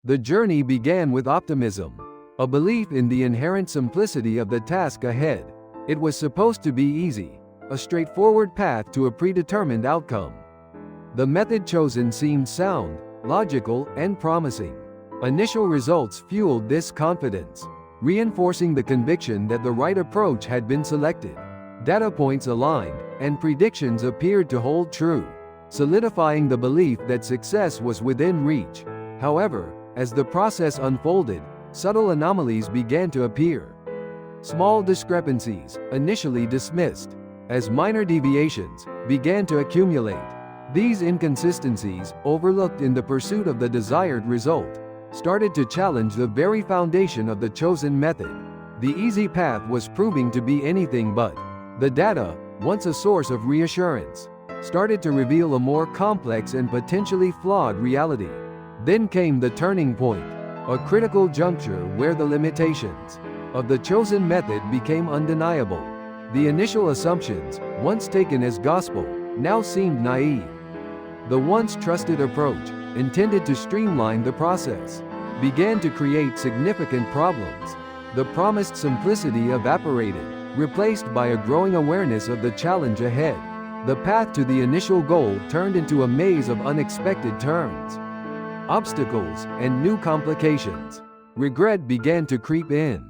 The journey began with optimism, a belief in the inherent simplicity of the task ahead. It was supposed to be easy, a straightforward path to a predetermined outcome. The method chosen seemed sound, logical, and promising. Initial results fueled this confidence, reinforcing the conviction that the right approach had been selected. Data points aligned, and predictions appeared to hold true, solidifying the belief that success was within reach. However, as the process unfolded, subtle anomalies began to appear. Small discrepancies, initially dismissed as minor deviations, began to accumulate. These inconsistencies, overlooked in the pursuit of the desired result, started to challenge the very foundation of the chosen method. The easy path was proving to be anything but. The data, once a source of reassurance, started to reveal a more complex and potentially flawed reality. Then came the turning point, a critical juncture where the limitations of the chosen method became undeniable. The initial assumptions, once taken as gospel, now seemed naive. The once trusted approach, intended to streamline the process, began to create significant problems. The promised simplicity evaporated, replaced by a growing awareness of the challenge ahead. The path to the initial goal turned into a maze of unexpected turns, obstacles, and new complications. Regret began to creep in.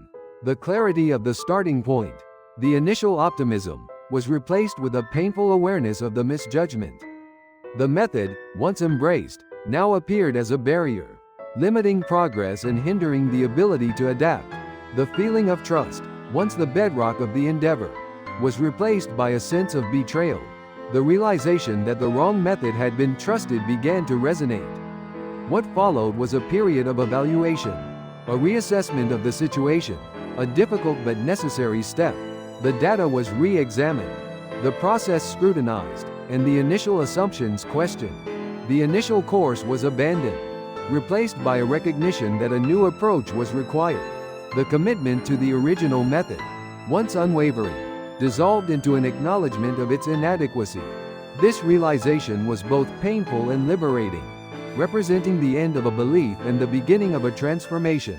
The clarity of the starting point, the initial optimism, was replaced with a painful awareness of the misjudgment. The method, once embraced, now appeared as a barrier, limiting progress and hindering the ability to adapt. The feeling of trust, once the bedrock of the endeavor, was replaced by a sense of betrayal. The realization that the wrong method had been trusted began to resonate. What followed was a period of evaluation, a reassessment of the situation, a difficult but necessary step. The data was re-examined, the process scrutinized, and the initial assumptions questioned. The initial course was abandoned, replaced by a recognition that a new approach was required. The commitment to the original method, once unwavering, dissolved into an acknowledgement of its inadequacy. This realization was both painful and liberating, representing the end of a belief and the beginning of a transformation.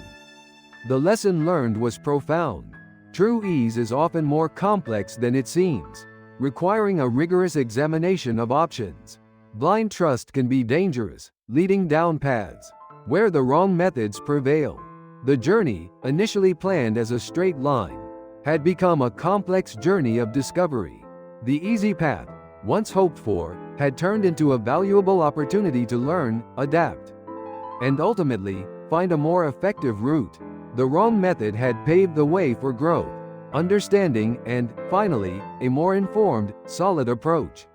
The lesson learned was profound. True ease is often more complex than it seems, requiring a rigorous examination of options. Blind trust can be dangerous, leading down paths where the wrong methods prevail. The journey, initially planned as a straight line, had become a complex journey of discovery. The easy path, once hoped for, had turned into a valuable opportunity to learn, adapt, and ultimately, find a more effective route. The wrong method had paved the way for growth, understanding, and, finally, a more informed, solid approach.